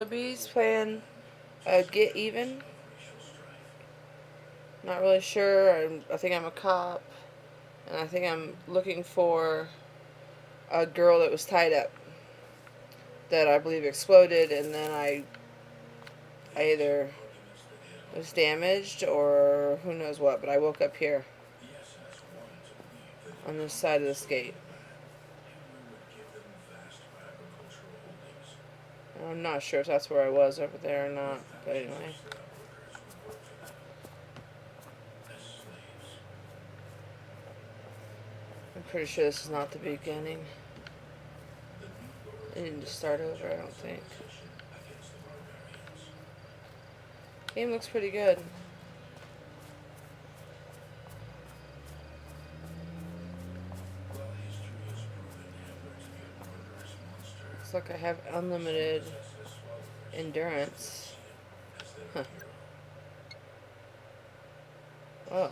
Killer-beas playing Get Even. Not really sure. I think I'm a cop, and I think I'm looking for a girl that was tied up that I believe exploded, and then I either was damaged or who knows what. But I woke up here on this side of this gate. I'm not sure if that's where I was over there or not, but anyway. I'm pretty sure this is not the beginning. I didn't just start over, I don't think. Game looks pretty good. Looks like I have unlimited endurance. Huh. Oh. Is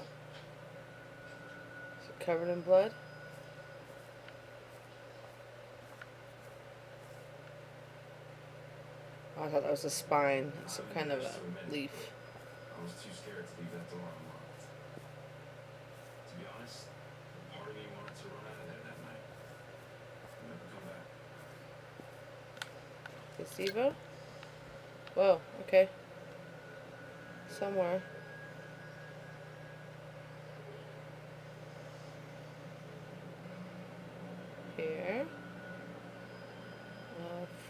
it covered in blood? Oh, I thought that was a spine. Some kind of a leaf. I was too scared to leave that door unlocked. To be honest, part of me wanted to run out of there that night. And never come back. Gazebo? Whoa, okay. Somewhere. Here.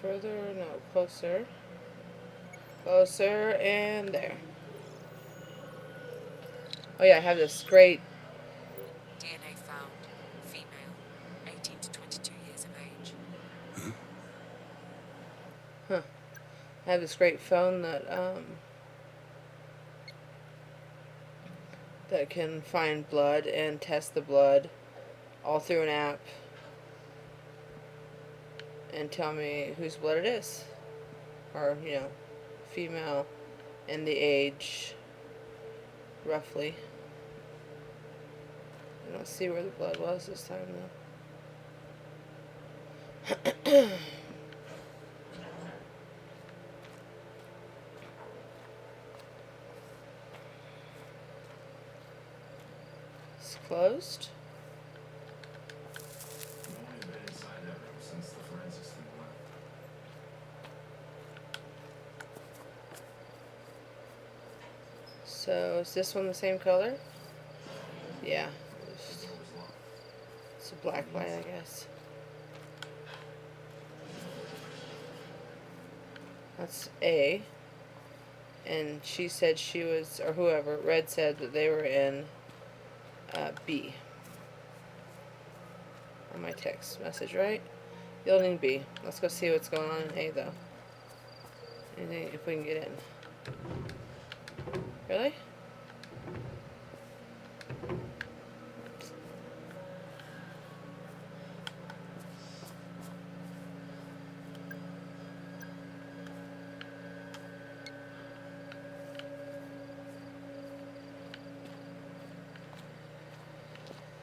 Further, no, closer. Closer, and there. Oh yeah, I have this great DNA found. Female, 18 to 22 years of age. Huh. I have this great phone that can find blood and test the blood all through an app and tell me whose blood it is. Or, female and the age, roughly. I don't see where the blood was this time, though. It's closed. No one had been inside that room since the forensics team left. So, is this one the same color? Yeah. The door was locked. It's a black light, I guess. That's A. And she said she was, or whoever, Red said that they were in B. On my text message, right? Building B. Let's go see what's going on in A, though. Anything, if we can get in. Really?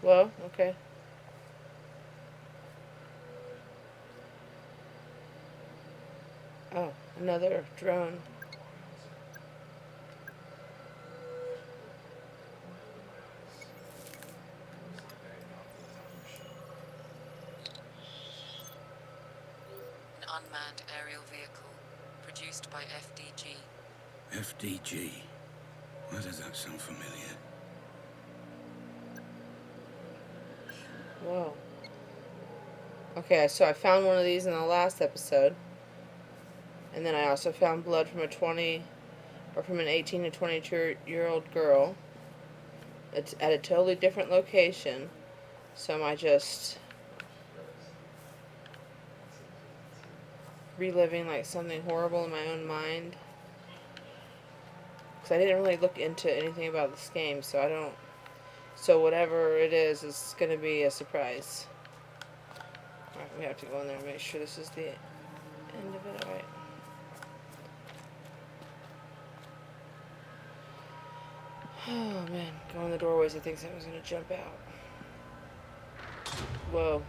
Well, okay. Oh, another drone. An unmanned aerial vehicle, produced by FDG. FDG. Why does that sound familiar? Whoa. Okay, so I found one of these in the last episode. And then I also found blood from from an 18 to 22-year-old girl. It's at a totally different location. So am I just reliving like something horrible in my own mind? Because I didn't really look into anything about this game, so I don't. So whatever it is going to be a surprise. Alright, we have to go in there and make sure this is the end of it. Alright. Oh man, going in the doorways, I think someone's going to jump out. Whoa.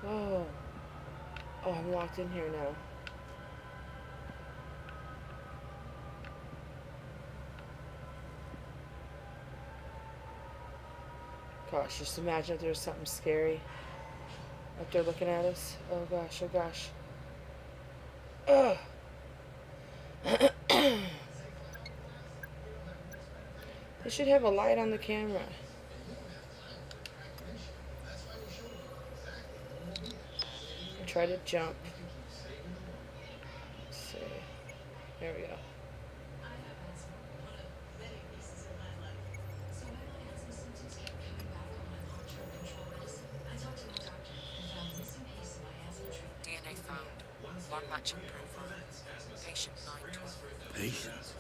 Whoa. Oh, I'm locked in here now. Gosh, just imagine if there was something scary up there looking at us. Oh gosh, oh gosh. Ugh. They should have a light on the camera. I try to jump. Let's see. There we go. DNA found. One matching profile. Patient 912. Patience.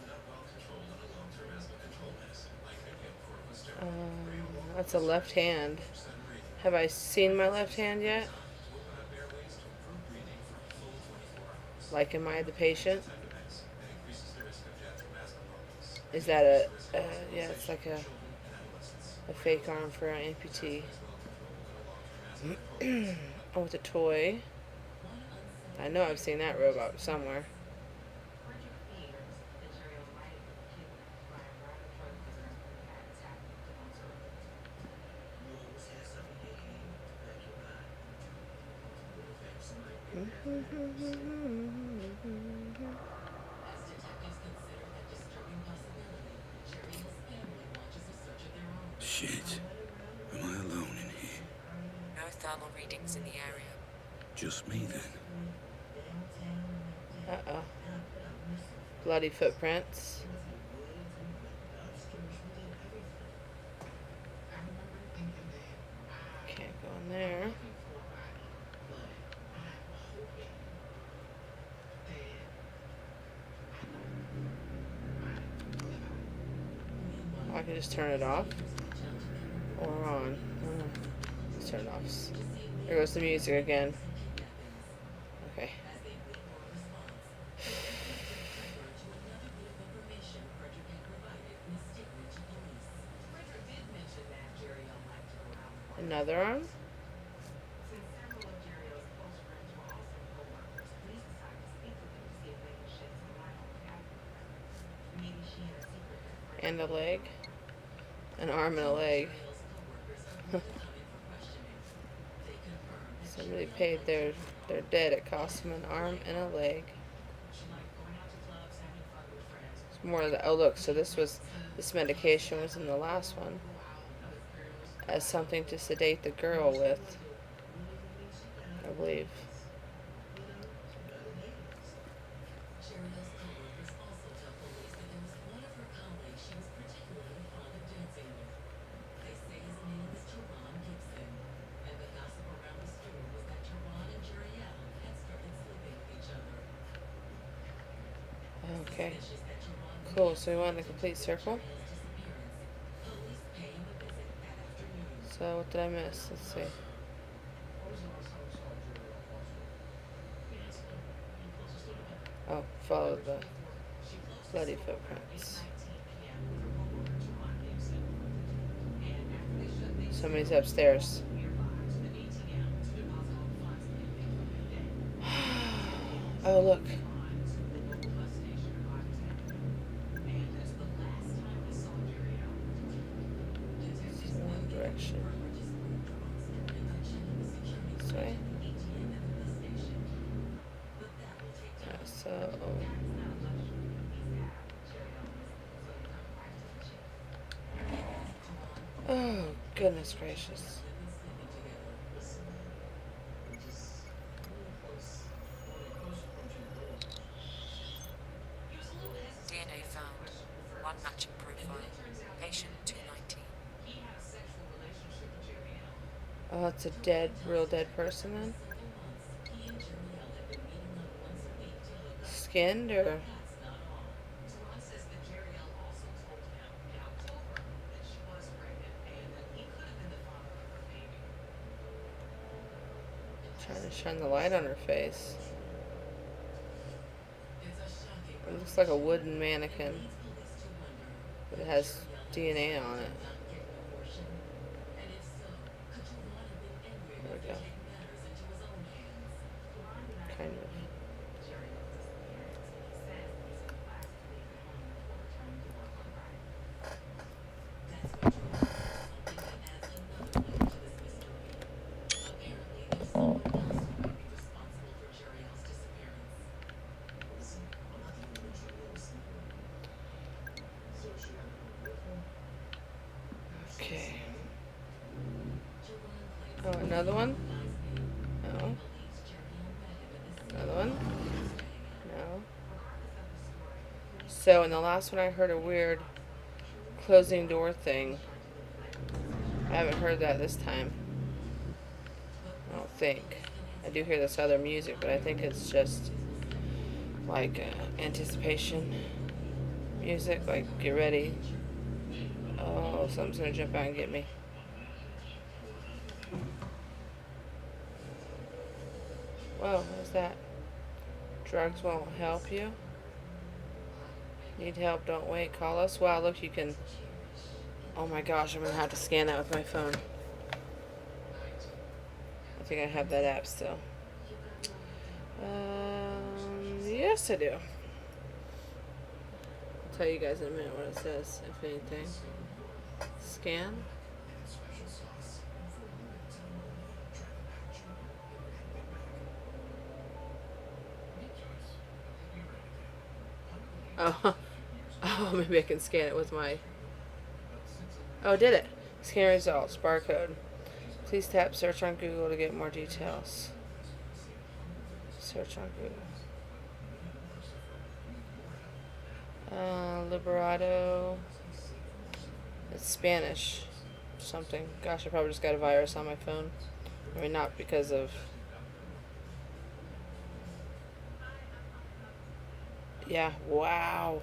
That's a left hand. Have I seen my left hand yet? Like, am I the patient? Is that yeah, it's like a fake arm for an amputee. Oh, with a toy. I know I've seen that robot somewhere. Shit. Am I alone in here? No thermal readings in the area. Just me then? Uh-oh. Bloody footprints. Can't go in there. I can just turn it off or on. Let's turn it off. There goes the music again. Okay. Another arm? And a leg. An arm and a leg. Somebody paid their debt. It cost them an arm and a leg. It's more of the, oh look, so this medication was in the last one. As something to sedate the girl with, I believe. Okay. Cool, so we want a complete circle. So what did I miss? Let's see. Oh, follow the bloody footprints. Somebody's upstairs. Oh, look. This is one direction. This way. Yeah, so... Oh, goodness gracious. DNA found. One matching profile. Patient 219. Oh, it's a dead, real dead person then? Skinned or... Trying to shine the light on her face. It looks like a wooden mannequin, but it has DNA on it. There we go. Kind of. Okay. Oh, another one? No. Another one? No. So, in the last one, I heard a weird closing door thing. I haven't heard that this time. I don't think. I do hear this other music, but I think it's just like anticipation music. Like, get ready. Oh, something's gonna jump out and get me. Whoa, what is that? Drugs won't help you. Need help, don't wait, call us. Wow, look, you can. Oh my gosh, I'm gonna have to scan that with my phone. I think I have that app still. Yes, I do. I'll tell you guys in a minute what it says, if anything. Scan. Oh, oh, maybe I can scan it with my. Oh, did it? Scan results, barcode. Please tap search on Google to get more details. Search on Google. Liberato. It's Spanish. Something. Gosh, I probably just got a virus on my phone. I mean, not because of. Yeah, wow.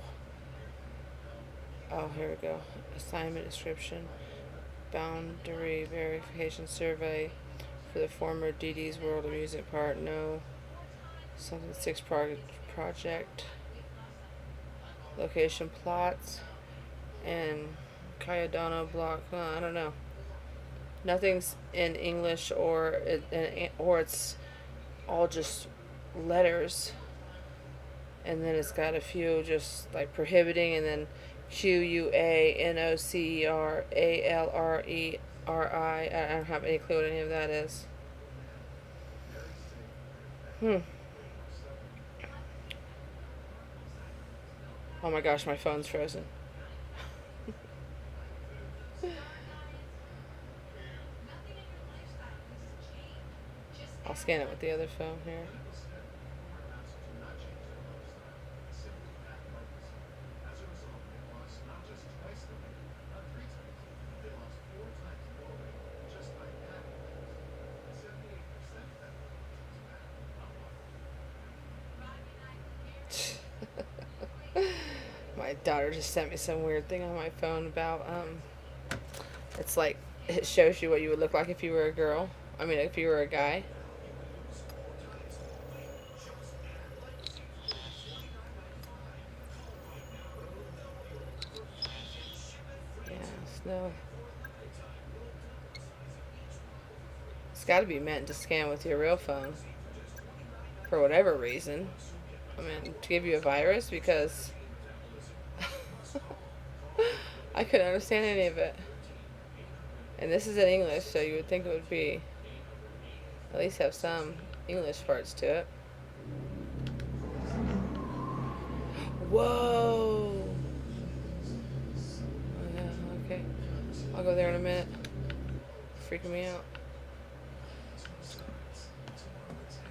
Oh, here we go. Assignment description. Boundary verification survey for the former Dee Dee's World of Music part. No. Something 6 project. Location plots. And Cayetano block. I don't know. Nothing's in English or it's all just letters. And then it's got a few just like prohibiting, and then QUANOCERALRERI. I don't have any clue what any of that is. Oh my gosh, my phone's frozen. I'll scan it with the other phone here. My daughter just sent me some weird thing on my phone about it's like it shows you what you would look like if you were a girl. I mean, if you were a guy. Yeah, no. It's got to be meant to scan with your real phone for whatever reason. I mean, to give you a virus because I couldn't understand any of it. And this is in English, so you would think it would be at least have some English parts to it. Whoa! Oh, yeah, okay. I'll go there in a minute. Freaking me out.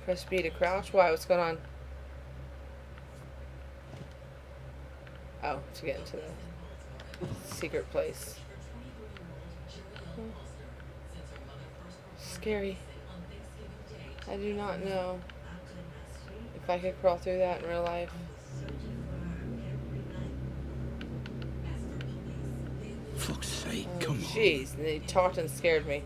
Press B to crouch. Why? What's going on? Oh, to get into the secret place. Scary. I do not know if I could crawl through that in real life. Fuck's sake, Oh, come on. jeez, and they talked and scared me.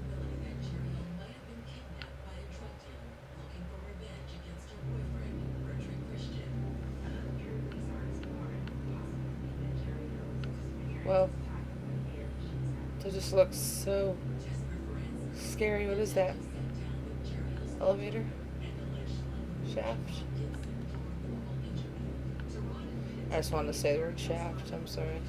Well, it just looks so scary. What is that? Elevator? Shaft? I just wanted to say the word shaft. I'm sorry.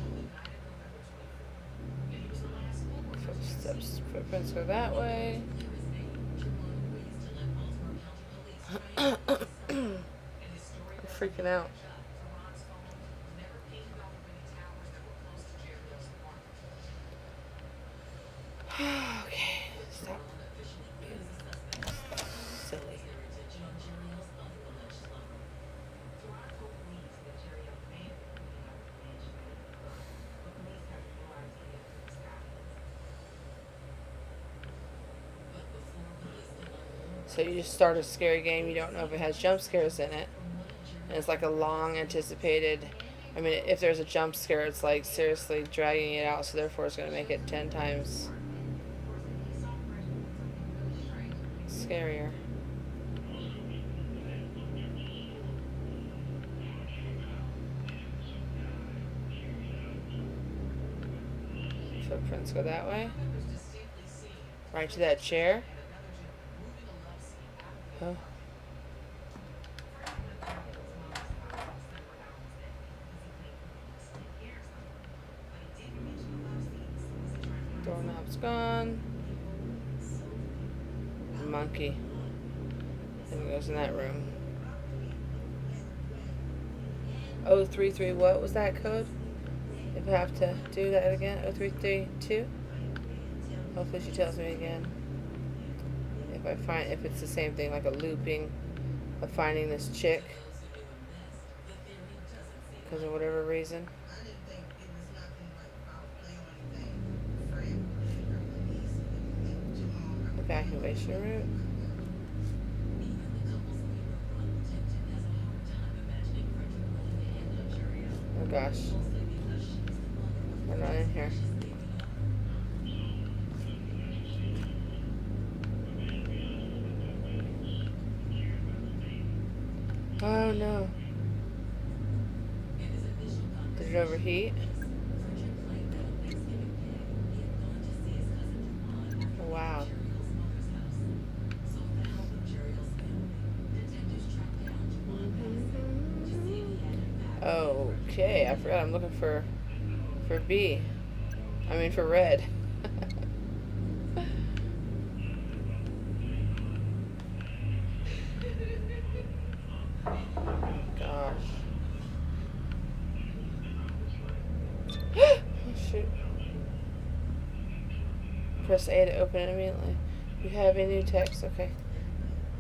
Footsteps, footprints go that way. I'm freaking out. Okay, stop being silly. So you just start a scary game, you don't know if it has jump scares in it. And it's like a long anticipated. I mean, if there's a jump scare, it's like seriously dragging it out, so therefore it's going to make it 10 times scarier. Footprints go that way. Right to that chair. Oh. Doorknob's gone. Monkey. And it goes in that room. 033, what was that code? If I have to do that again, 0332. Hopefully she tells me again. If it's the same thing, like a looping of finding this chick because of whatever reason. Evacuation route. Oh gosh. We're not in here. Oh no. Did it overheat? Wow. Okay, I forgot I'm looking for B. I mean for red. Gosh. Oh shoot. Press A to open it immediately. You have a new text. Okay.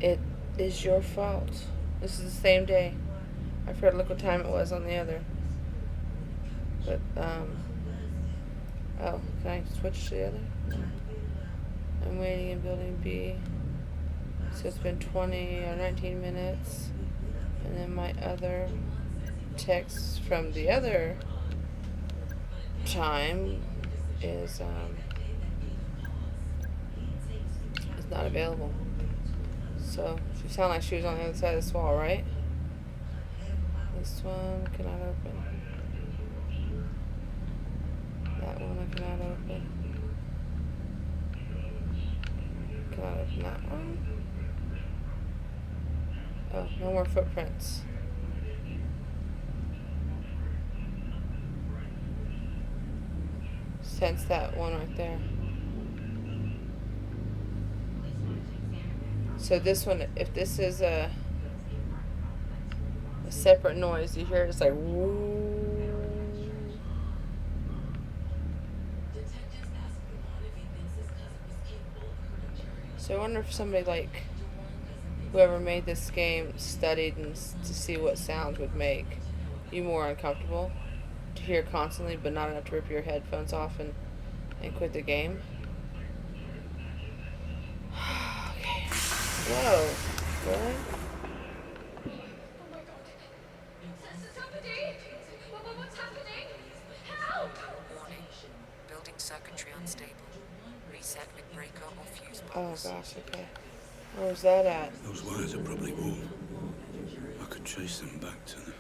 It is your fault. This is the same day. I forgot to look what time it was on the other. But, oh, can I switch to the other? No. I'm waiting in building B. So it's been 20 or 19 minutes. And then my other text from the other time is not available. So she sounded like she was on the other side of this wall, right? This one cannot open. That one I cannot open. Cannot open that one. Oh, no more footprints. Sense that one right there. So this one, if this is a separate noise, you hear it's like woo. So I wonder if somebody like whoever made this game studied and to see what sounds would make you more uncomfortable to hear constantly, but not enough to rip your headphones off and quit the game. Okay. Whoa. Really? Warning. Building circuitry unstable. Reset with breaker or fuse Oh box. gosh, okay. Where was that at? Those wires are probably warm. I could trace them back to them.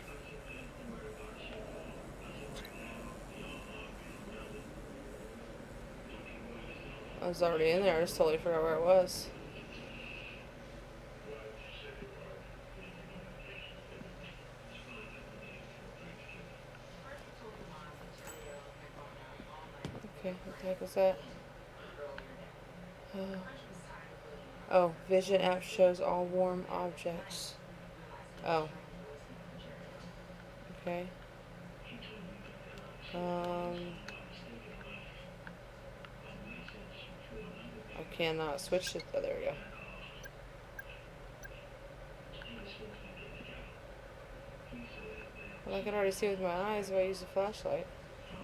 I was already in there. I just totally forgot where it was. Okay, what the heck was that? Oh, Vision app shows all warm objects. Oh. Okay. I cannot switch it. Oh, there we go. Well, I can already see with my eyes if I use the flashlight.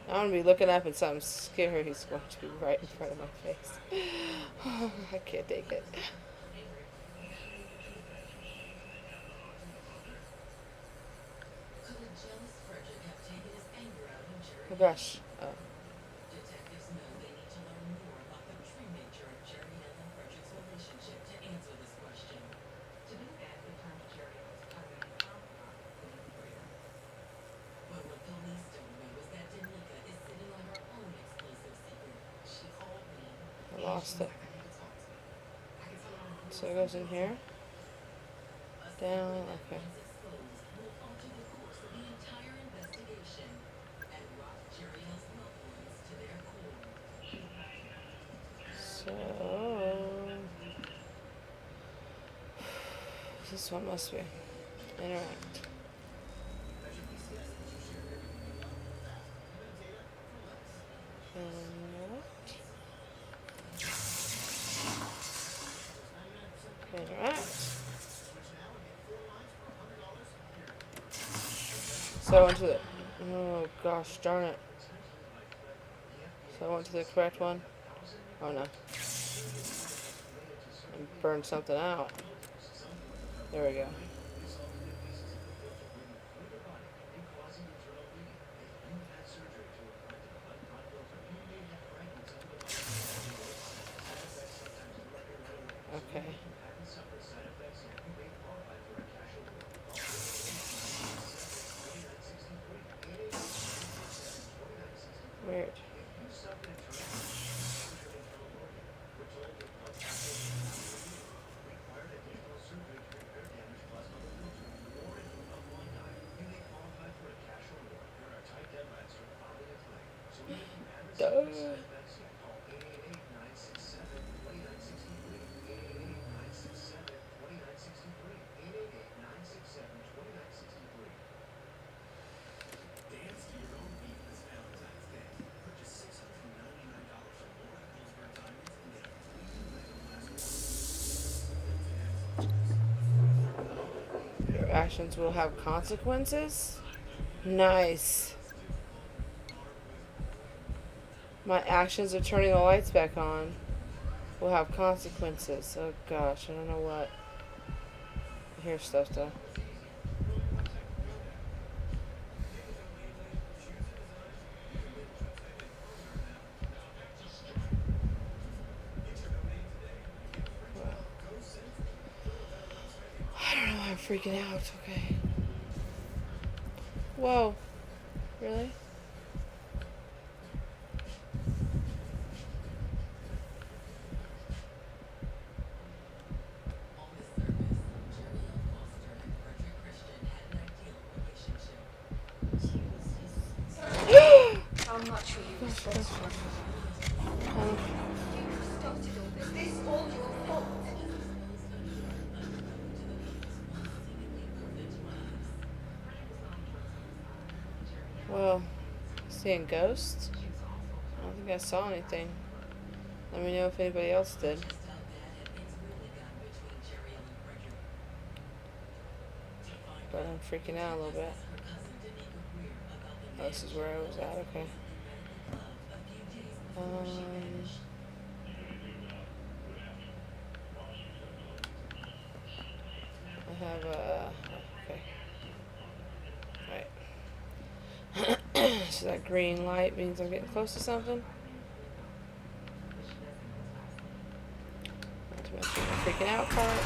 I'm gonna be looking up and something scary is going to be right in front of my face. I can't take it. Could a jealous Frederick have taken his anger out on Jerry? Oh gosh. Oh. Detectives know they need to learn more about the true nature of Jerry Hill and Frederick's relationship to answer this question. To do that, they turned to Jerry Hill's cousin and confidant, Danica Greer. But what police don't know is that Danica is sitting on her own exclusive secret. She called me. I lost it. I need to talk to you. I can tell her I'm So it goes in here. A Down. secret that Okay. once exposed will alter the course of the entire investigation and rock Jerry Hill's loved ones to their core. So this one must be interact. Interact. So I went to the. Oh gosh, darn it. So I went to the correct one. Oh no. And burned something out. There we go. Okay. Weird. Duh. Dance to your own beat this Valentine's Day. Purchase $699 or more at Goldsberg Diamonds and get a free two-item glass watch. Your actions will have consequences? Nice. My actions of turning the lights back on will have consequences. Oh gosh, I don't know what. Here's stuff though. I don't know why I'm freaking out. Okay. Whoa. Really? On the surface, Jerry Hill Foster and Frederick Christian had an ideal relationship. How much were you responsible for? You started all this. This all your fault. Well, seeing ghosts? I don't think I saw anything. Let me know if anybody else did. Just how bad had things really gotten between Jerry Hill and Frederick. To find But I'm freaking out a little bit. her cousin Danica Greer about the Oh, this is where I was at. Okay. club a few days before she vanished. I have okay. Right. So that green light means I'm getting close to something. Not to mention the freaking out part.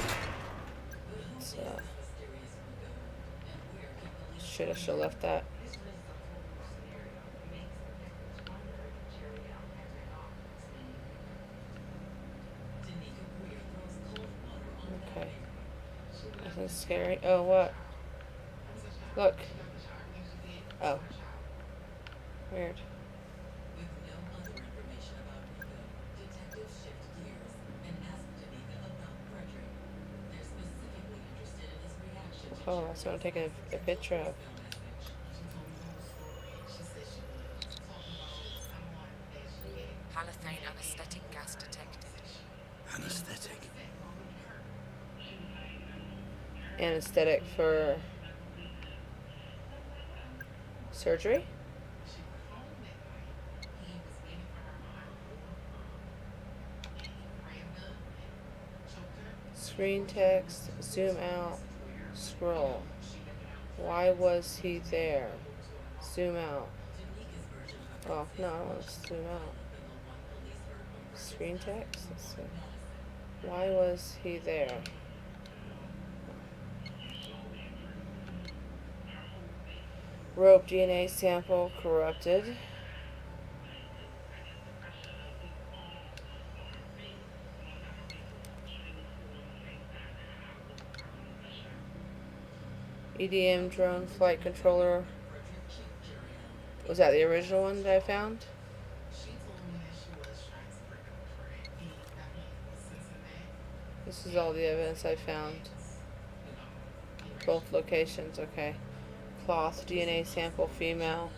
So Mysterious Rico, and where can police should have left that. This was the whole scenario. Makes detectives wonder if Jerry Hill has an office name. Danica Greer throws cold water on Okay. that. Nothing scary. Oh, what? Look. Oh. Weird. With no other information about Rico, detectives shift gears and ask Danica about Frederick. They're specifically interested in his reaction to Oh, that's what I'm taking a picture of. voicemail message. She said she would talk about someone that she had. Halothane anesthetic gas detected. Anesthetic. Anesthetic for surgery? Screen text, zoom out, scroll. Why was he there? Zoom out. Oh, no, I want to zoom out. Screen text? Let's see. Why was he there? Rope DNA sample corrupted. EDM drone flight controller. Was that the original one that I found? This is all the evidence I found. Both locations, okay. Cloth DNA sample female,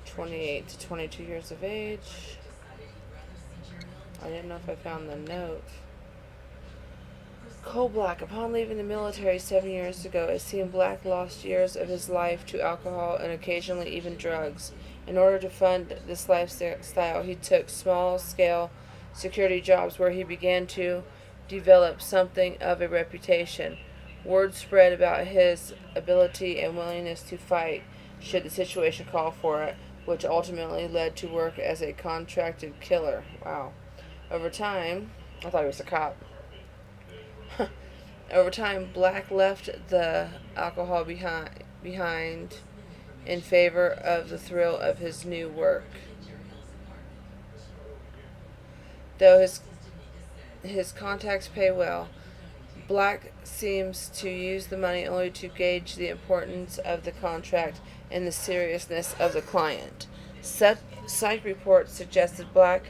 28 to 22 years of age. I didn't know if I found the note. Coal Black, upon leaving the military 7 years ago, it seemed Black lost years of his life to alcohol and occasionally even drugs. In order to fund this lifestyle, he took small-scale security jobs where he began to develop something of a reputation. Word spread about his ability and willingness to fight should the situation call for it, which ultimately led to work as a contracted killer. Wow. Over time, I thought he was a cop. Over time, Black left the alcohol behind in favor of the thrill of his new work. Though his contacts pay well, Black seems to use the money only to gauge the importance of the contract and the seriousness of the client. Psych reports suggested Black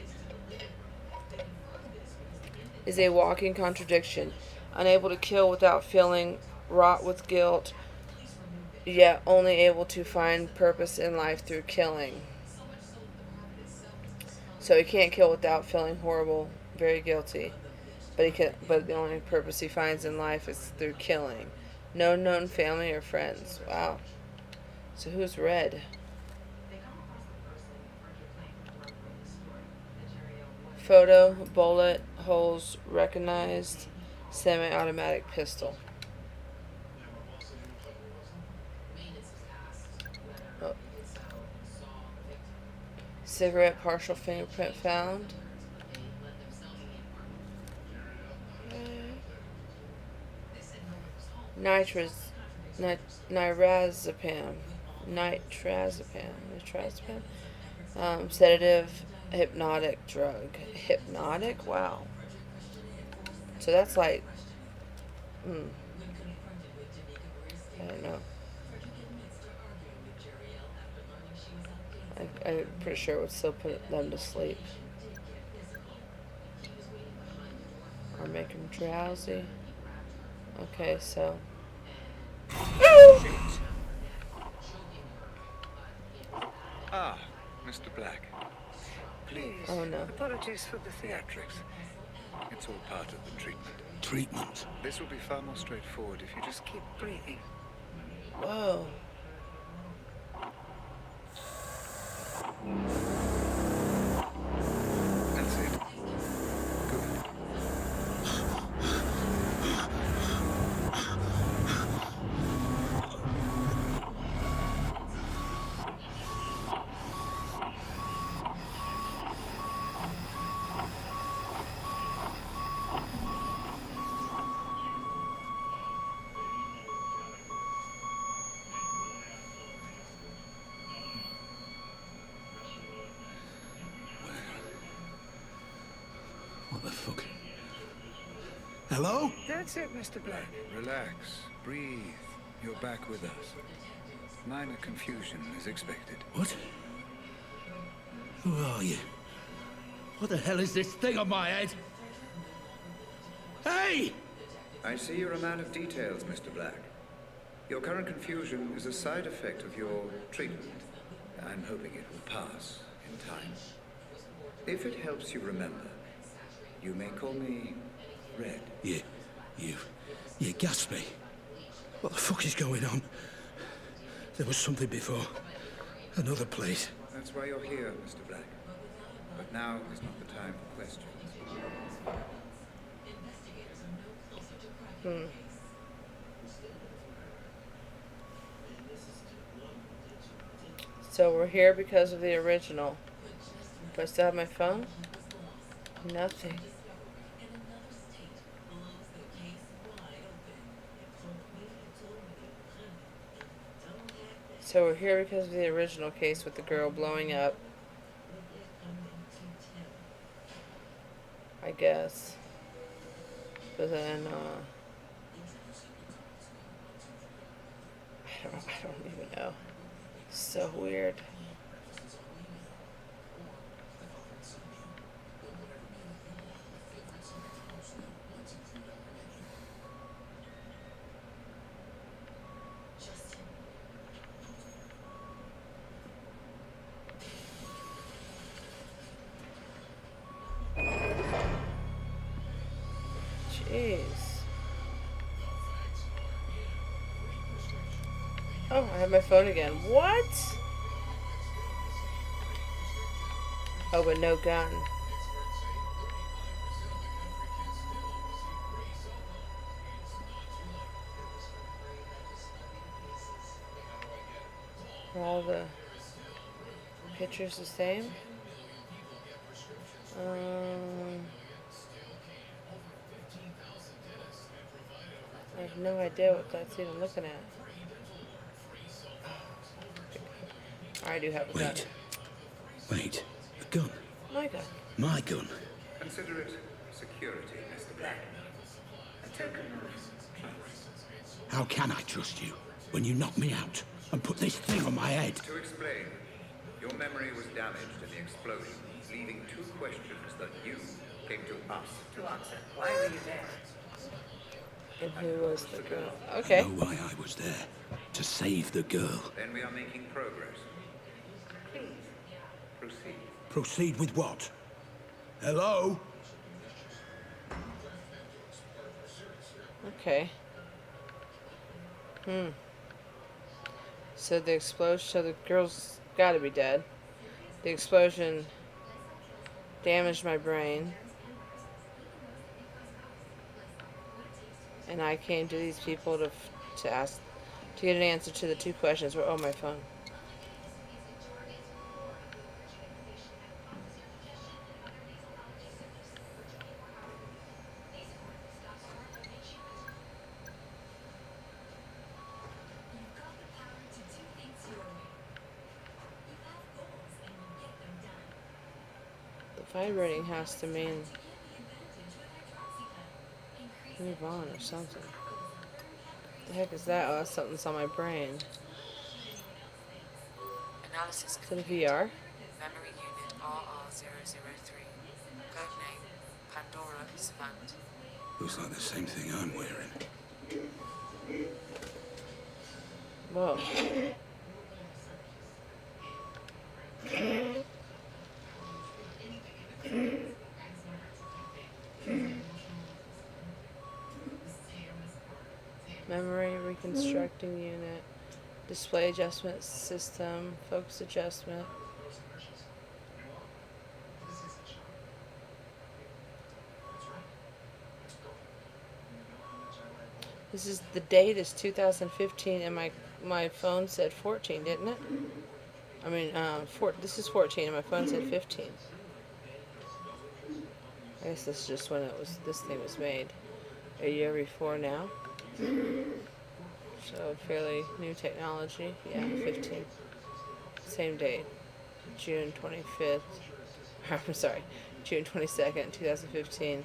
is a walking contradiction, unable to kill without feeling wrought with guilt, yet only able to find purpose in life through killing. So he can't kill without feeling horrible, very guilty. But the only purpose he finds in life is through killing. No known family or friends. Wow. So who's Red? Photo, bullet, holes recognized, semi-automatic pistol. Oh. Cigarette partial fingerprint found. Nitrazepam. Sedative, hypnotic drug. Hypnotic? Wow. So that's like, I don't know. I'm pretty sure it would still put them to sleep. Or make them drowsy. Okay, so. Ah, Mr. Black. Please. Oh no. Apologies for the theatrics. It's all part of the treatment. Treatment. This will be far more straightforward if you just keep breathing. Whoa. That's it. Good. What the fuck? Hello? That's it, Mr. Black. Relax. Breathe. You're back with us. Minor confusion is expected. What? Who are you? What the hell is this thing on my head? Hey! I see you're a man of details, Mr. Black. Your current confusion is a side effect of your treatment. I'm hoping it will pass in time. If it helps you remember, you may call me Red. You, you gassed me. What the fuck is going on? There was something before. Another place. That's why you're here, Mr. Black. But now is not the time for questions. Investigators are no closer to cracking the case. So we're here because of the original. Do I still have my phone? Nothing. In another state blows the case wide open. So we're here because of the original case with the girl blowing up. I guess. But then, I don't even know. So weird. Jeez. Oh, I have my phone again. What? Oh, but no gun. Are all the pictures the same? I have no idea what that's even looking at. I do have a gun. Wait. A gun. My gun. My gun. Consider it security, Mr. Black. A token of trust. How can I trust you when you knocked me out and put this thing on my head? To explain, your memory was damaged in the explosion, leaving two questions that you came to us to answer. Why were you there? And who was the girl? I Okay. know why I was there. To save the girl. Then we are making progress. Please, proceed. Proceed with what? Hello? Okay. So the explosion, so the girl's gotta be dead. The explosion damaged my brain. And I came to these people to ask, to get an answer to the two questions. Oh, my phone. The vibrating has to mean move on or something. The heck is that? Oh, that's something that's on my brain. Analysis Is it a complete. VR? Memory unit RR003. Codename Pandora Savant. Looks like the same thing I'm wearing. Whoa. Memory reconstructing unit. Display adjustment system. Focus adjustment. This is the date is 2015 and my phone said 14, didn't it? I mean, this is 14 and my phone said 15. I guess this is just when this thing was made. A year before now. So fairly new technology. Yeah, 15. Same date. June 25th. I'm sorry. June 22nd, 2015.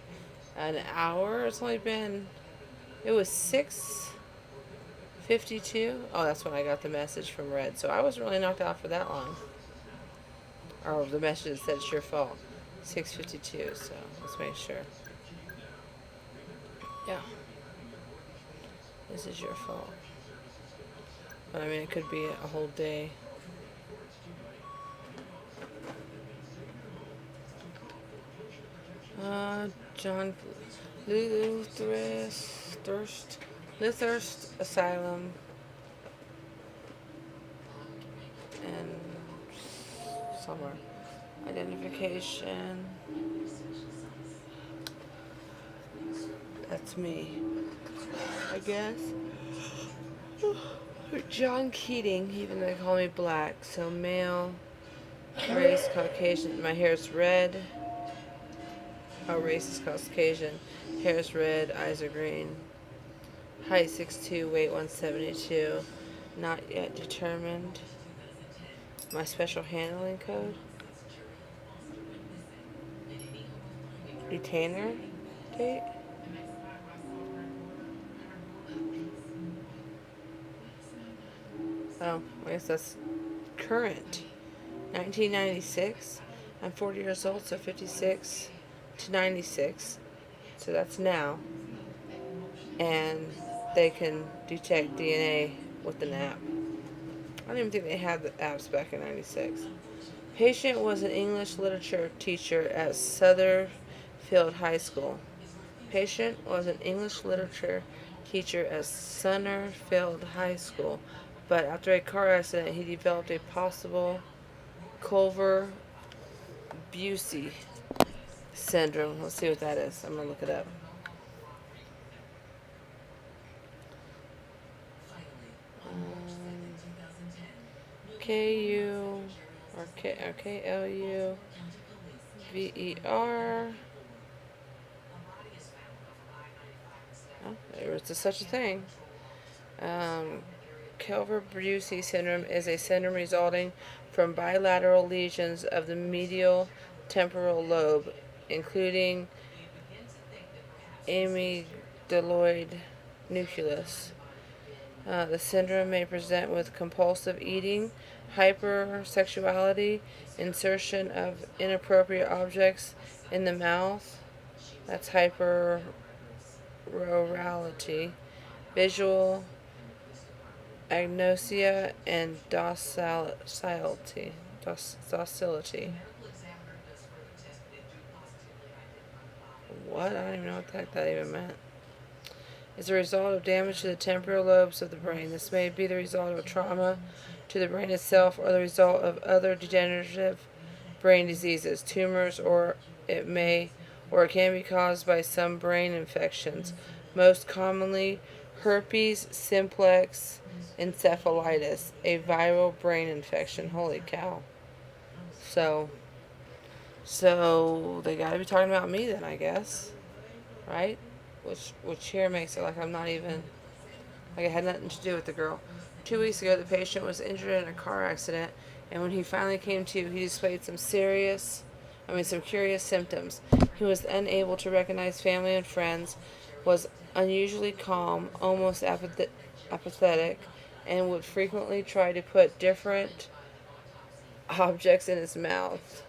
An hour? It's only been... It was 6:52. Oh, that's when I got the message from Red. So I wasn't really knocked out for that long. Or the message that said it's your fault. 6:52. So let's make sure. Yeah. This is your fault. But I mean, it could be a whole day. John. Luthorst Asylum and somewhere. Identification. That's me, I guess. John Keating, even though they call me black. So male, race Caucasian. My hair is red. Oh, race is Caucasian. Hair is red, eyes are green. Height 6'2", weight 172. Not yet determined. My special handling code. Retainer date. Oh, I guess that's current. 1996. I'm 40 years old, so 56 to 96. So that's now. And they can detect DNA with an app. I don't even think they had the apps back in 96. Patient was an English literature teacher at Sutherfield High School. Patient was an English literature teacher at Sutherfield High School, but after a car accident, he developed a possible Culver-Busey syndrome. Let's see what that is. I'm going to look it up. K-U or K-L-U-V-E-R. Oh, there was such a thing. Culver-Busey syndrome is a syndrome resulting from bilateral lesions of the medial temporal lobe, including amygdaloid nucleus. The syndrome may present with compulsive eating, hypersexuality, insertion of inappropriate objects in the mouth, that's hyperorality, visual agnosia, and docility. What? I don't even know what the heck that even meant. Is a result of damage to the temporal lobes of the brain. This may be the result of trauma to the brain itself or the result of other degenerative brain diseases, tumors, or it can be caused by some brain infections. Most commonly, herpes simplex encephalitis, a viral brain infection. Holy cow. So they got to be talking about me then, I guess. Right? Which here makes it like I'm not even, like it had nothing to do with the girl. 2 weeks ago, the patient was injured in a car accident, and when he finally came to, he displayed some curious symptoms. He was unable to recognize family and friends, was unusually calm, almost apathetic, and would frequently try to put different objects in his mouth,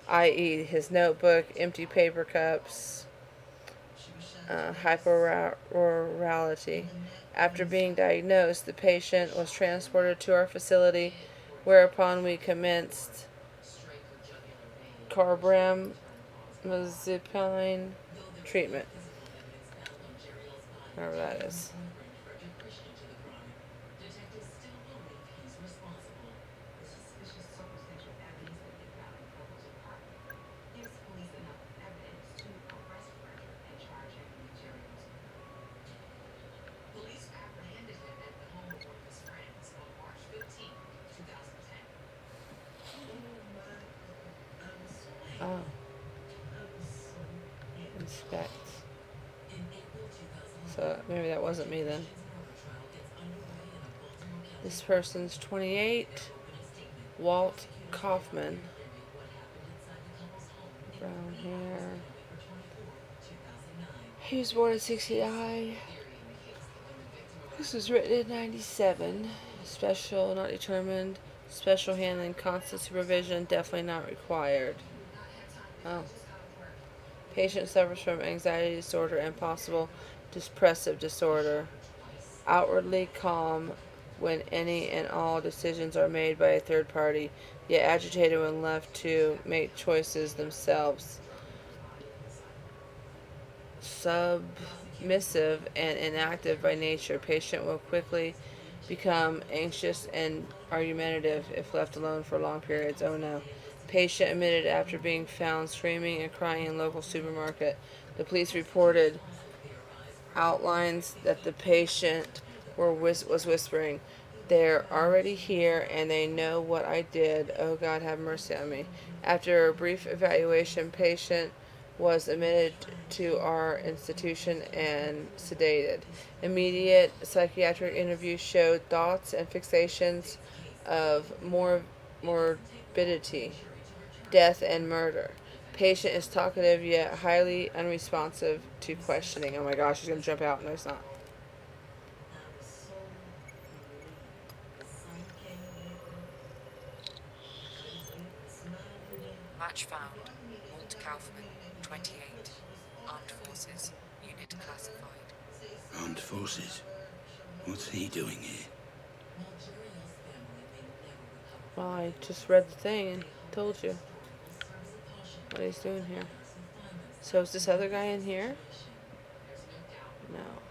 i.e., his notebook, empty paper cups. Hyperorality. After being diagnosed, the patient was transported to our facility, whereupon we commenced carbamazepine treatment. Whatever that is. Oh. Inspect. So maybe that wasn't me then. This person's 28. Walt Kaufman. Brown hair. He was born in 1969. This was written in 1997. Special, not determined. Special handling, constant supervision, definitely not required. Oh. Patient suffers from anxiety disorder and possible depressive disorder. Outwardly calm when any and all decisions are made by a third party, yet agitated when left to make choices themselves. submissive and inactive by nature. Patient will quickly become anxious and argumentative if left alone for long periods. Oh no. Patient admitted after being found screaming and crying in local supermarket. The police reported outlines that the patient was whispering, "They're already here and they know what I did. Oh God, have mercy on me." After a brief evaluation, patient was admitted to our institution and sedated. Immediate psychiatric interviews showed thoughts and fixations of morbidity, death, and murder. Patient is talkative yet highly unresponsive to questioning. Oh my gosh, he's gonna jump out. No, he's not. Match found. Walt Kaufman, 28. Armed Forces. Unit classified. Armed forces? What's he doing here? Well, I just read the thing and told you what he's doing here. So is this other guy in here? No.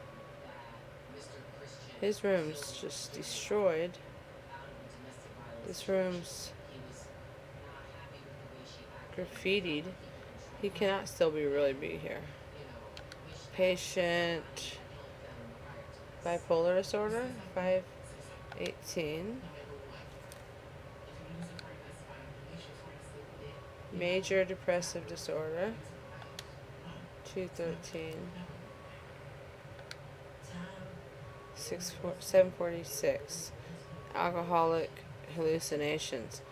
His room's just destroyed. This room's graffitied. He cannot still be here. Patient bipolar disorder, 518. Major depressive disorder, 213. 746. Alcoholic hallucinations.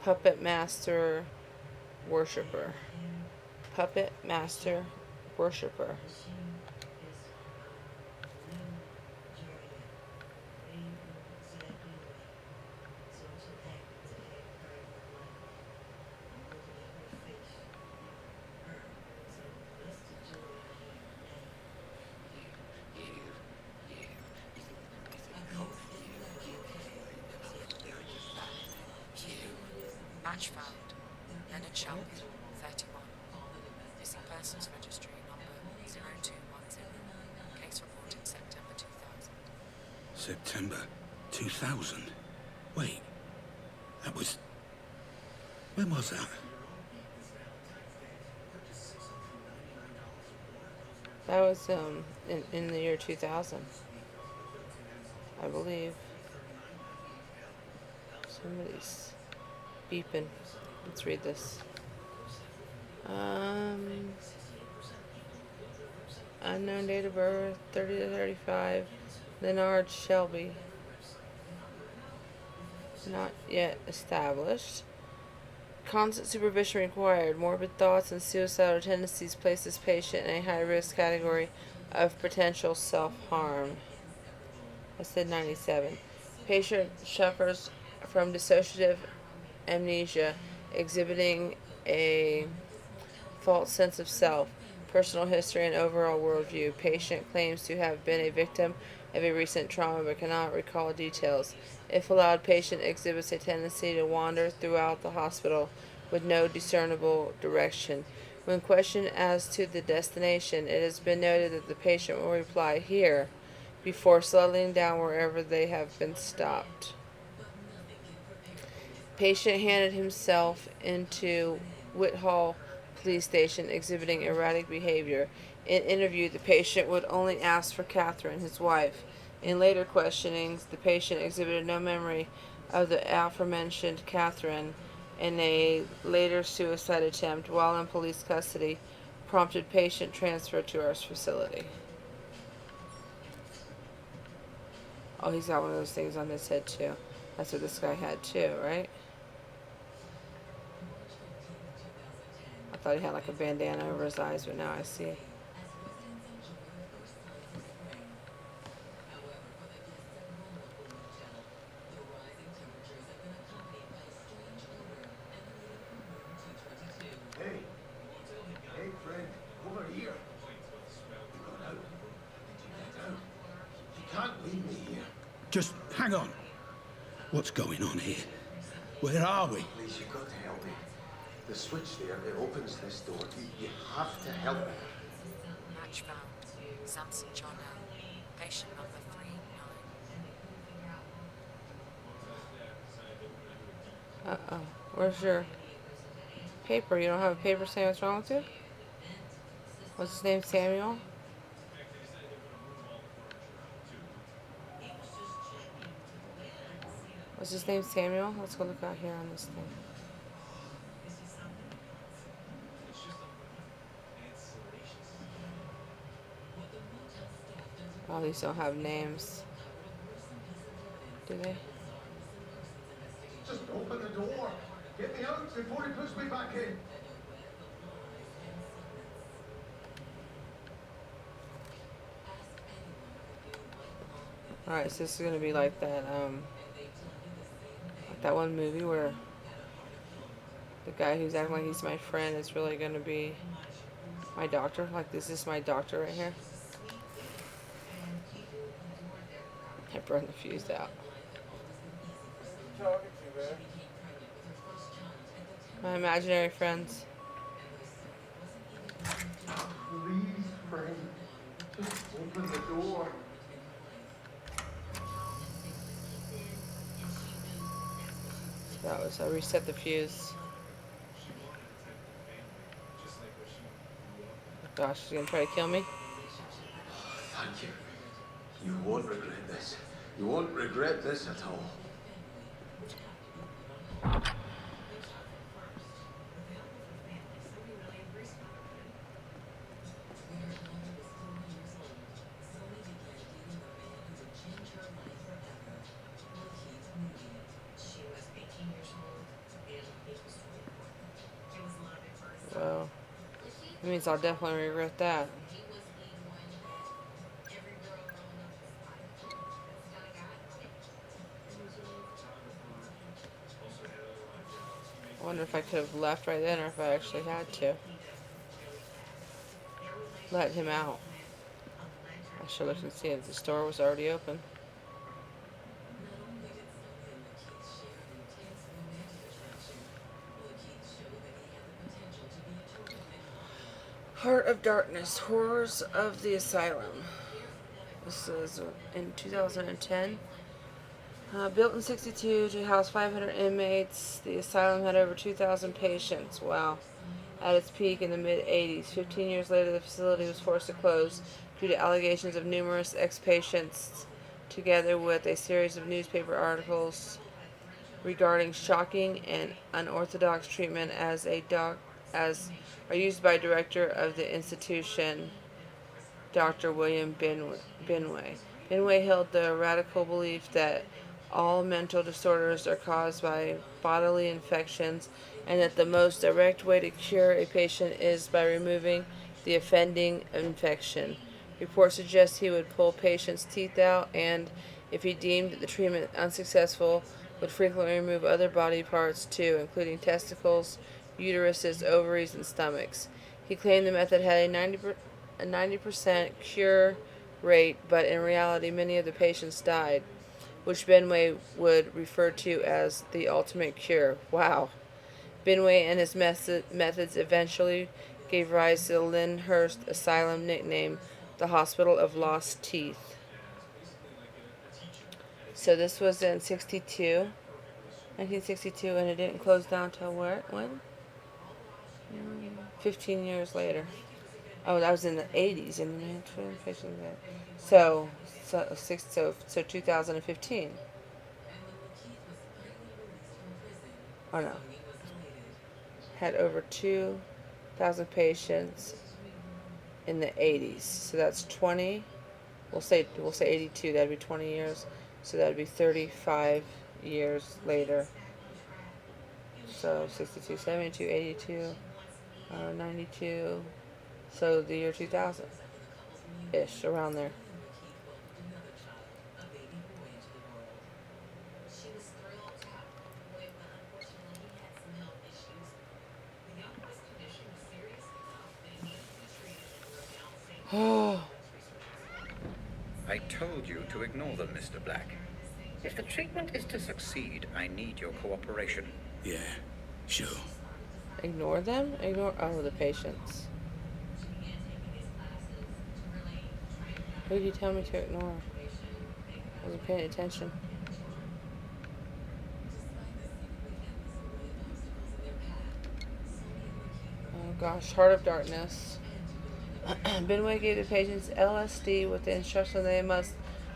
Puppet master worshiper. Puppet master worshiper. Match found. Leonard Shelby, 31. Missing persons registry number 0210. Case reported September 2000. September 2000? Wait, that was... When was that? That was in the year 2000, I believe. Somebody's beeping. Let's read this. Unknown date of birth, 30 to 35. Leonard Shelby. Not yet established. Constant supervision required. Morbid thoughts and suicidal tendencies place this patient in a high-risk category of potential self-harm. I said 97. Patient suffers from dissociative amnesia, exhibiting a false sense of self, personal history, and overall worldview. Patient claims to have been a victim of a recent trauma but cannot recall details. If allowed, patient exhibits a tendency to wander throughout the hospital with no discernible direction. When questioned as to the destination, it has been noted that the patient will reply "here" before settling down wherever they have been stopped. Patient handed himself into Whitehall Police Station exhibiting erratic behavior. In interview, the patient would only ask for Catherine, his wife. In later questionings, the patient exhibited no memory of the aforementioned Catherine, and a later suicide attempt while in police custody prompted patient transfer to our facility. Oh, he's got one of those things on his head too. That's what this guy had too, right? I thought he had like a bandana over his eyes, but now I see. Hey, friend, over here. You got out. Did you get out? You can't leave me here. Just hang on. What's going on here? Where are we? Please, you've got to help me. The switch there, it opens this door. You have to help me. Match found. Samson John L. Patient number 39. Uh-oh. Where's your paper? You don't have a paper saying what's wrong with you? What's his name? Samuel? What's his name? Samuel? Let's go look out here on this thing. Oh, these don't have names. Do they? Just open the door. Get me out before he puts me back in. Alright, so this is gonna be like that one movie where the guy who's acting like he's my friend is really gonna be my doctor. Like, this is my doctor right here. I burned the fuse out. My imaginary friends. Please, friend. Just open the door. So that was, I reset the fuse. Gosh, she's gonna try to kill me. Thank you. You won't regret this. You won't regret this at all. Well, that means I'll definitely regret that. I wonder if I could have left right then or if I actually had to. Let him out. I should look and see if the store was already open. Heart of Darkness, Horrors of the Asylum. This is in 2010. Built in 62 to house 500 inmates, the asylum had over 2,000 patients. Wow. At its peak in the mid-80s. 15 years later, the facility was forced to close due to allegations of numerous ex-patients, together with a series of newspaper articles regarding shocking and unorthodox treatment as are used by director of the institution, Dr. William Benway. Benway held the radical belief that all mental disorders are caused by bodily infections, and that the most direct way to cure a patient is by removing the offending infection. Reports suggest he would pull patients' teeth out, and, if he deemed the treatment unsuccessful, would frequently remove other body parts too, including testicles, uteruses, ovaries, and stomachs. He claimed the method had a 90% cure rate, but in reality many of the patients died, which Benway would refer to as the ultimate cure. Wow. Benway and his methods eventually gave rise to the Lyndhurst Asylum nickname, the Hospital of Lost Teeth. So this was in 1962, and it didn't close down till when? 15 years later. Oh, that was in the 80s, and so 2015. Oh no, had over 2,000 patients in the 80s. So that's 20. We'll say 82. That'd be 20 years. So that'd be 35 years later. So 62, 72, 82, 92. So the year 2000-ish, around there. Oh. I told you to ignore them, Mr. Black. If the treatment is to succeed, I need your cooperation. Yeah, sure. Ignore them? The patients. Who did you tell me to ignore? I wasn't paying attention. Oh gosh, Heart of Darkness. Benway gave the patients LSD with the instruction they must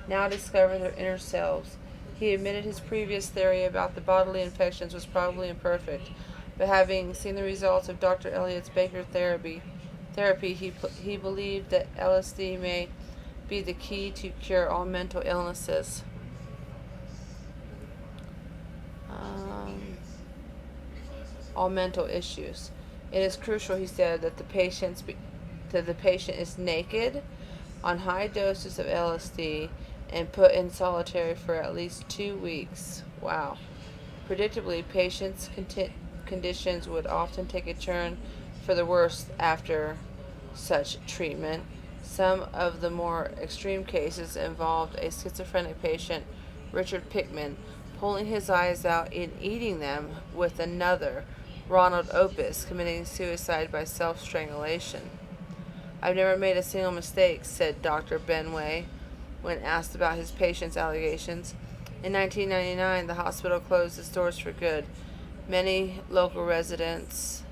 now discover their inner selves. He admitted his previous theory about the bodily infections was probably imperfect, but having seen the results of Dr. Eliot's Baker therapy, he believed that LSD may be the key to cure all mental illnesses. Um, all mental issues. It is crucial, he said, that the patient is naked on high doses of LSD and put in solitary for at least 2 weeks. Wow. Predictably, patients' conditions would often take a turn for the worse after such treatment. Some of the more extreme cases involved a schizophrenic patient, Richard Pickman, pulling his eyes out and eating them, with another, Ronald Opus, committing suicide by self-strangulation. "I've never made a single mistake," said Dr. Benway when asked about his patient's allegations. In 1999, the hospital closed its doors for good. Many local residents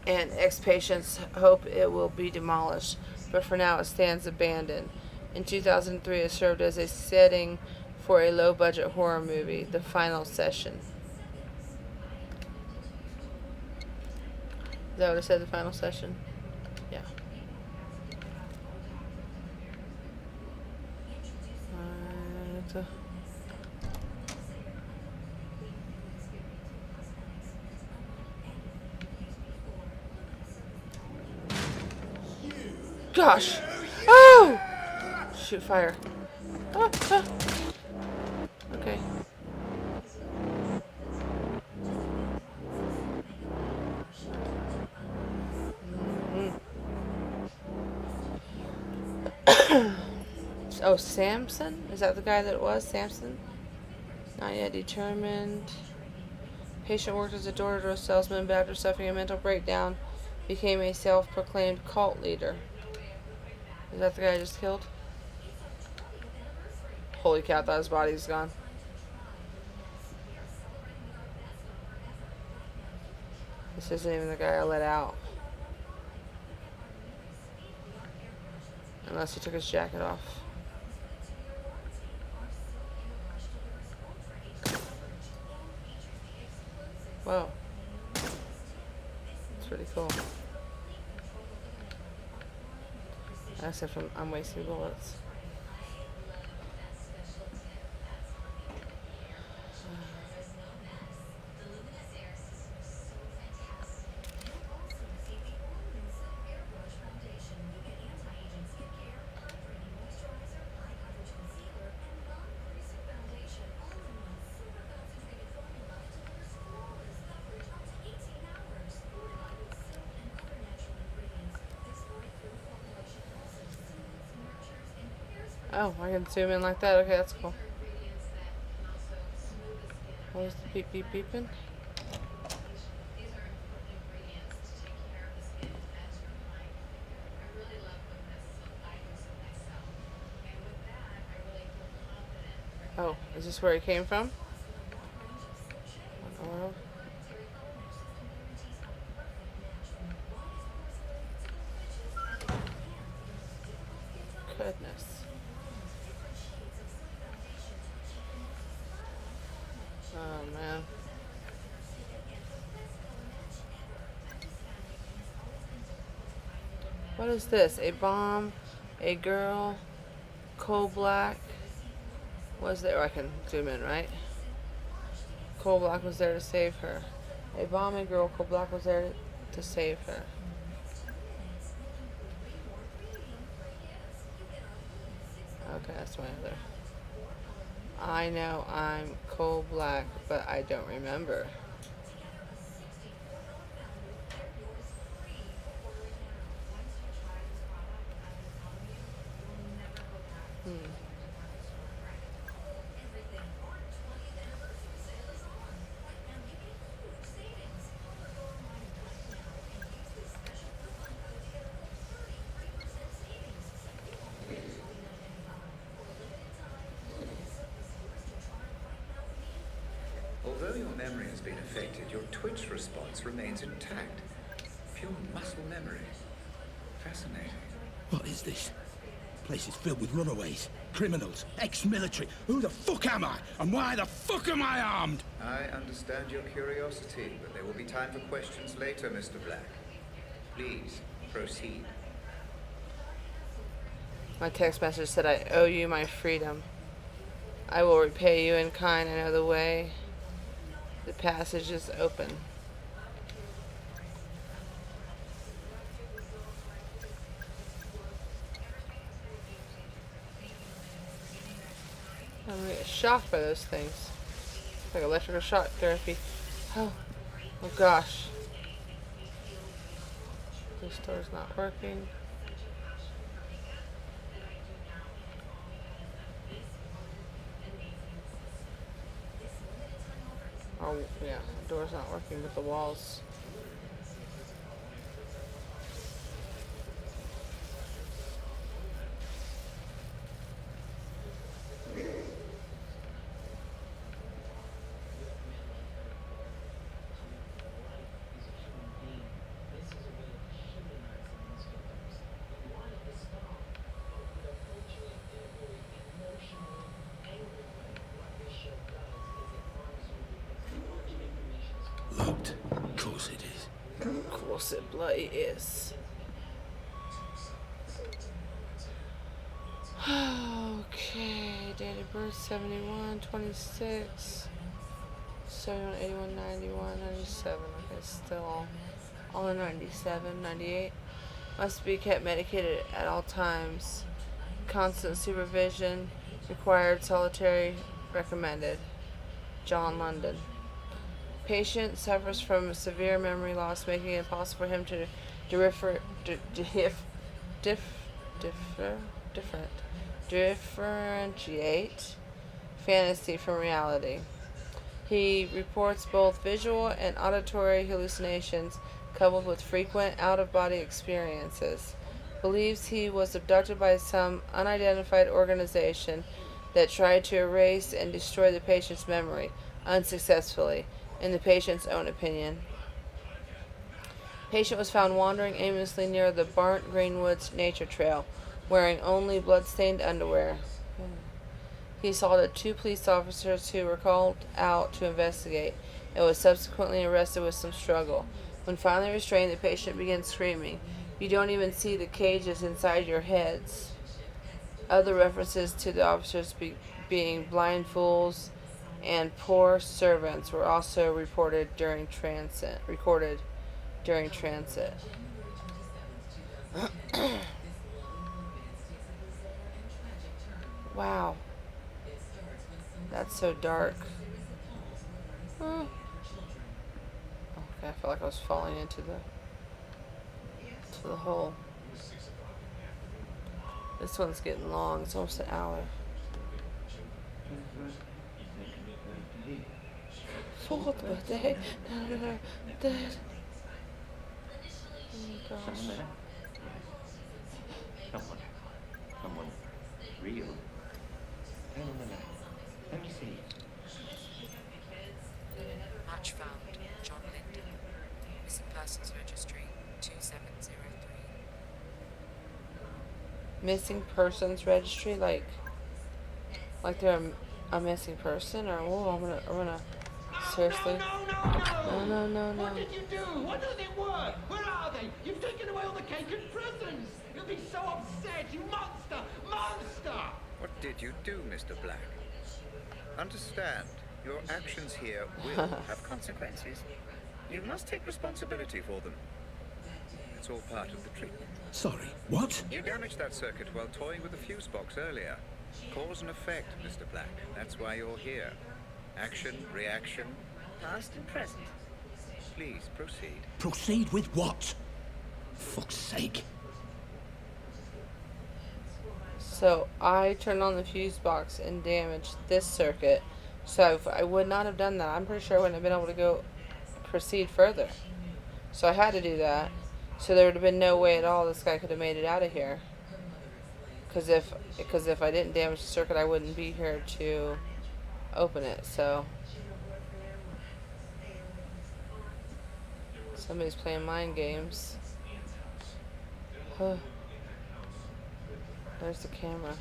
and ex-patients hope it will be demolished, but for now it stands abandoned. In 2003, it served as a setting for a low-budget horror movie, The Final Session. Is that what it said, The Final Session? Yeah. Gosh! Oh! Shoot fire. Ah, ah. Okay. Oh, Samson? Is that the guy that it was? Samson? Not yet determined. Patient worked as a door-to-door salesman, but after suffering a mental breakdown, became a self-proclaimed cult leader. Is that the guy I just killed? Holy cow, I thought his body was gone. This isn't even the guy I let out. Unless he took his jacket off. Whoa. It's pretty cool. Except I'm wasting bullets. Oh, I can zoom in like that. Okay, that's cool. What is the beep beep beeping? Oh, is this where he came from? What in the world? Goodness. Oh, man. What is this? A bomb, a girl, coal black was there. Oh, I can zoom in, right? Coal black was there to save her. A bomb, a girl, coal black was there to save her. Okay, that's my other. I know I'm coal black, but I don't remember. memory has been affected, your twitch response remains intact. Pure muscle memory. Fascinating. What is this? Place is filled with runaways, criminals, ex-military. Who the fuck am I? And why the fuck am I armed? I understand your curiosity, but there will be time for questions later, Mr. Black. Please, proceed. My text message said, I owe you my freedom. I will repay you in kind. I know the way. The passage is open. I'm gonna get shocked by those things. Like electrical shock therapy. Oh gosh. This door's not working. Oh yeah, the door's not working with the walls. Locked. Of course it is. Of course it bloody is. Okay, date of birth 71, 26, 71, 81, 91, 97. Okay, still all in 97, 98. Must be kept medicated at all times. Constant supervision required. Solitary recommended. John London. Patient suffers from severe memory loss, making it impossible for him to differentiate fantasy from reality. He reports both visual and auditory hallucinations coupled with frequent out-of-body experiences. Believes he was abducted by some unidentified organization that tried to erase and destroy the patient's memory, unsuccessfully, in the patient's own opinion. Patient was found wandering aimlessly near the Barnt Greenwoods Nature Trail, wearing only blood-stained underwear. He assaulted 2 police officers who were called out to investigate and was subsequently arrested with some struggle. When finally restrained, the patient began screaming, "You don't even see the cages inside your heads." Other references to the officers being blind fools and poor servants were also recorded during transit. Wow. That's so dark. Okay, I felt like I was falling into the hole. This one's getting long. It's almost an hour. Fourth birthday. No, dead. Oh gosh. Someone real. No. Let me see. Match found. John Linden. Missing persons registry 2703. Missing persons registry, like they're a missing person, or I'm gonna seriously. No. What did you do? What do they want? Where are they? You've taken away all the cake and presents. You'll be so upset, you monster! Monster! What did you do, Mr. Black? Understand, your actions here will have consequences. You must take responsibility for them. It's all part of the treatment. Sorry, what? You damaged that circuit while toying with the fuse box earlier. Cause and effect, Mr. Black. That's why you're here. Action, reaction, past and present. Please, proceed. Proceed with what? Fuck's sake. So I turned on the fuse box and damaged this circuit. So if I would not have done that, I'm pretty sure I wouldn't have been able to proceed further. So I had to do that. So there would have been no way at all this guy could have made it out of here. Because if I didn't damage the circuit, I wouldn't be here to open it. So Somebody's playing mind games. Huh. There's the camera.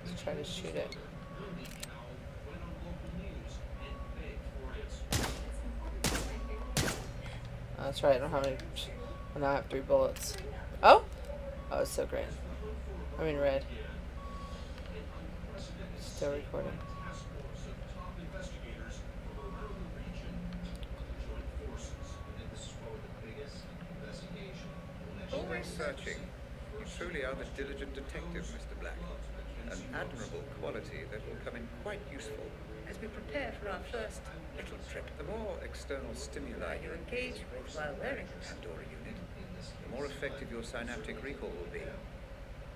Let's try to shoot it. Oh, that's right. I don't have any. I now have 3 bullets. Oh! Oh, it's so green. I mean red. Still recording. Always searching. You truly are the diligent detective, Mr. Black. An admirable quality that will come in quite useful as we prepare for our first little trip. The more external stimuli you engage with while wearing the Pandora unit, the more effective your synaptic recall will be.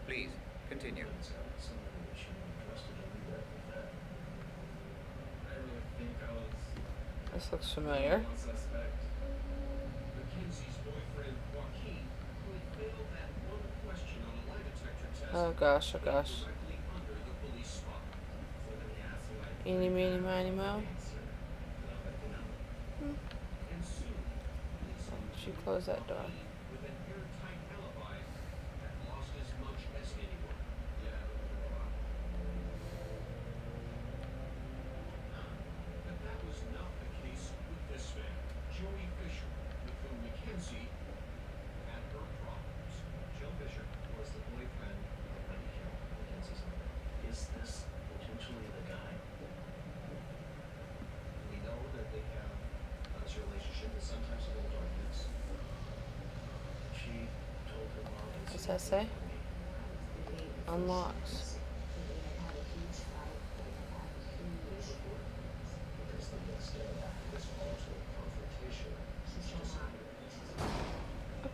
Please, continue. This looks familiar. Oh gosh, oh gosh. Eeny, meeny, miny, mo. She closed that door. Is this potentially the guy? We know that they have this relationship with some types of old arguments. She told her mom. What's that say? Unlocked.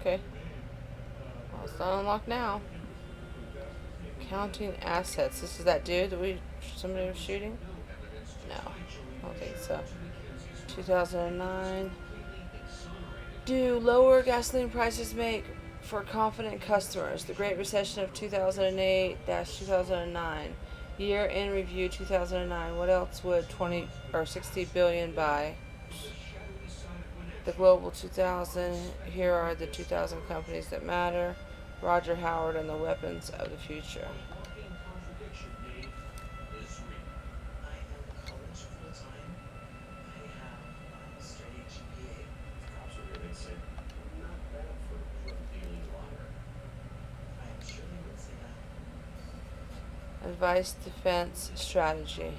Okay. Well, it's not unlocked now. Counting assets. This is that dude that somebody was shooting? No, I don't think so. 2009. Do lower gasoline prices make for confident customers? The Great Recession of 2008-2009. Year in review 2009. What else would 20 or 60 billion buy? The Global 2000. Here are the 2000 companies that matter. Roger Howard and the Weapons of the Future. Advice, defense, strategy.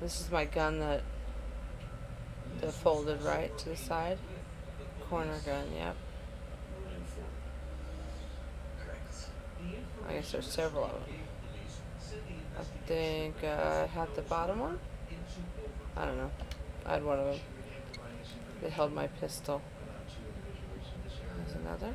This is my gun that folded right to the side. Corner gun, yep. I guess there's several of them. I think I had the bottom one. I don't know. I had one of them. They held my pistol. There's another.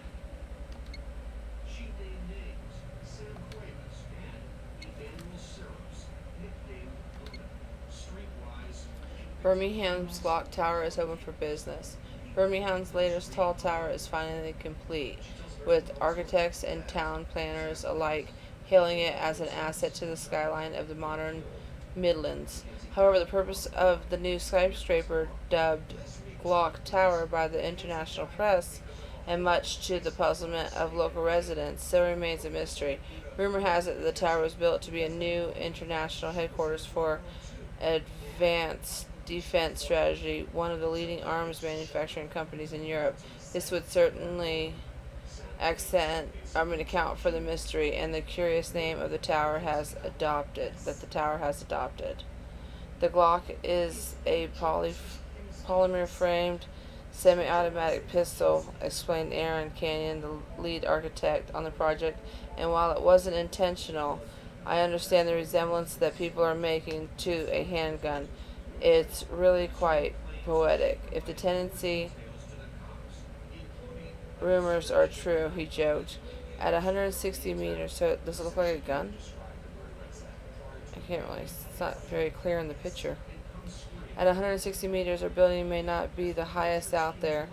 Birmingham's clock tower is open for business. Birmingham's latest tall tower is finally complete, with architects and town planners alike hailing it as an asset to the skyline of the modern Midlands. However, the purpose of the new skyscraper, dubbed Glock Tower by the international press, and much to the puzzlement of local residents, still remains a mystery. Rumor has it that the tower was built to be a new international headquarters for Advanced Defense Strategy, one of the leading arms manufacturing companies in Europe. This would certainly account for the mystery and the curious name of the tower has adopted. The Glock is a polymer-framed semi-automatic pistol, explained Aaron Canyon, the lead architect on the project, and while it wasn't intentional, I understand the resemblance that people are making to a handgun. It's really quite poetic. If the tendency rumors are true, he joked. At 160 meters, so does it look like a gun? I can't really, it's not very clear in the picture. At 160 meters, our building may not be the highest out there.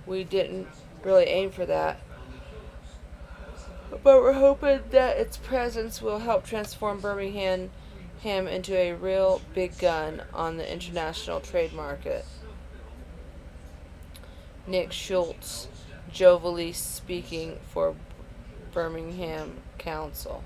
We didn't really aim for that, but we're hoping that its presence will help transform Birmingham into a real big gun on the international trade market. Nick Schultz, jovially speaking for Birmingham Council.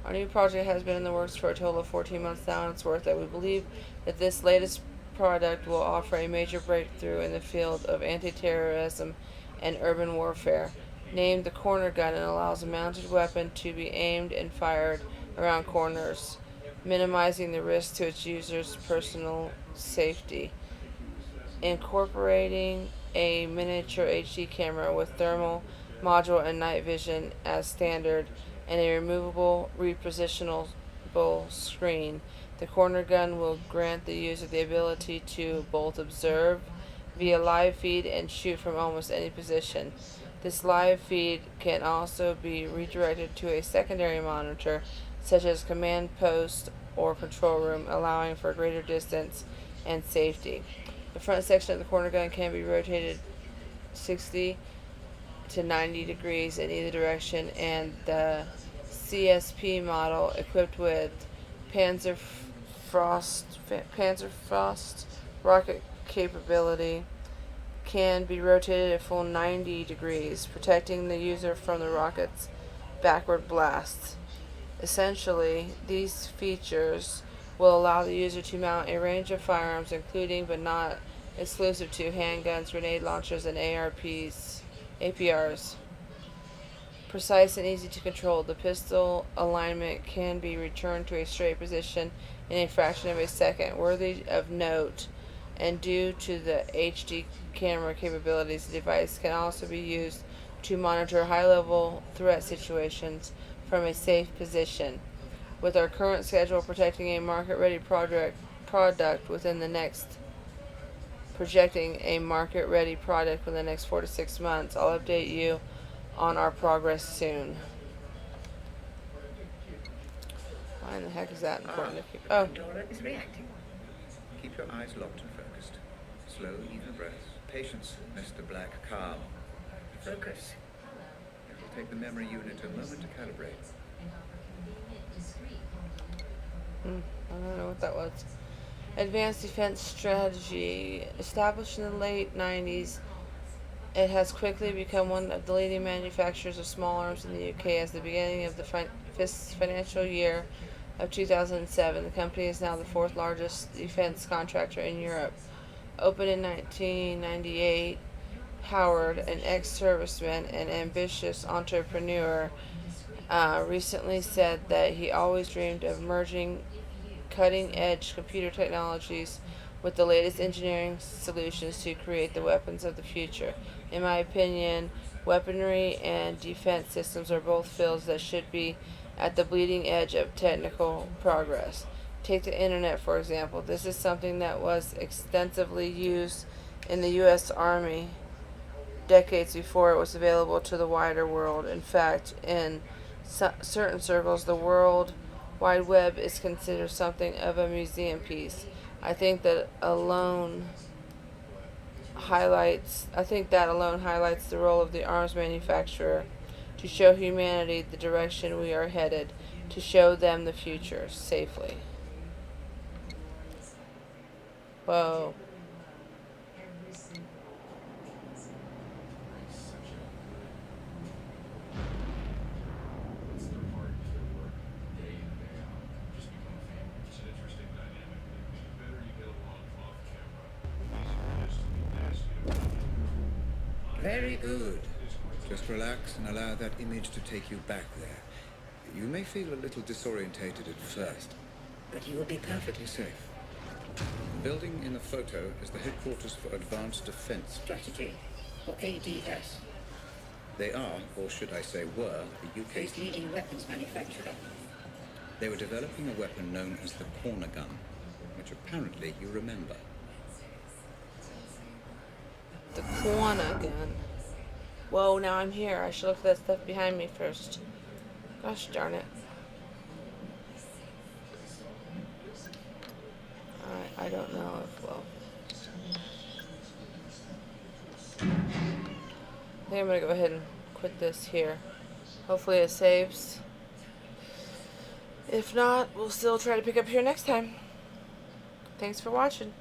Our new project has been in the works for a total of 14 months now, and it's worth it. We believe that this latest product will offer a major breakthrough in the field of anti-terrorism and urban warfare. Named the corner gun, and allows a mounted weapon to be aimed and fired around corners, minimizing the risk to its users' personal safety. Incorporating a miniature HD camera with thermal module and night vision as standard, and a removable repositionable screen, the corner gun will grant the user the ability to both observe via live feed and shoot from almost any position. This live feed can also be redirected to a secondary monitor, such as command post or control room, allowing for greater distance and safety. The front section of the corner gun can be rotated 60 to 90 degrees in either direction, and the CSP model, equipped with Panzerfaust rocket capability, can be rotated a full 90 degrees, protecting the user from the rocket's backward blasts. Essentially, these features will allow the user to mount a range of firearms, including but not exclusive to handguns, grenade launchers, and APRs. Precise and easy to control, the pistol alignment can be returned to a straight position in a fraction of a second. Worthy of note, and due to the HD camera capabilities, the device can also be used to monitor high-level threat situations from a safe position. With our current schedule protecting a market-ready product within the next projecting a market-ready product within the next 4 to 6 months, I'll update you on our progress soon. Why in the heck is that important to keep? Oh. Dora is reacting. Keep your eyes locked and focused. Slow, even breaths. Patience, Mr. Black. Calm. Focus. It will take the memory unit a moment to calibrate. I don't know what that was. Advanced Defense Strategy. Established in the late 90s, it has quickly become one of the leading manufacturers of small arms in the UK. As the beginning of the financial year of 2007, the company is now the fourth largest defense contractor in Europe. Opened in 1998, Howard, an ex-serviceman and ambitious entrepreneur, recently said that he always dreamed of merging cutting-edge computer technologies with the latest engineering solutions to create the weapons of the future. In my opinion, weaponry and defense systems are both fields that should be at the bleeding edge of technical progress. Take the internet, for example. This is something that was extensively used in the U.S. Army decades before it was available to the wider world. In fact, in certain circles, the World Wide Web is considered something of a museum piece. I think that alone highlights the role of the arms manufacturer to show humanity the direction we are headed, to show them the future safely. Whoa. It's their part if they work day in and day out. Just become a family. It's an interesting dynamic. The better you get along off camera, the easier it is to be nasty. Very good. Just relax and allow that image to take you back there. You may feel a little disorientated at first, but you will be perfectly safe. The building in the photo is the headquarters for Advanced Defense Strategy, or ADS. They are, or should I say were, the UK's leading weapons manufacturer. They were developing a weapon known as the corner gun, which apparently you remember. The corner gun. Whoa, now I'm here. I should look for that stuff behind me first. Gosh darn it. I don't know if, well. I think I'm going to go ahead and quit this here. Hopefully it saves. If not, we'll still try to pick up here next time. Thanks for watching.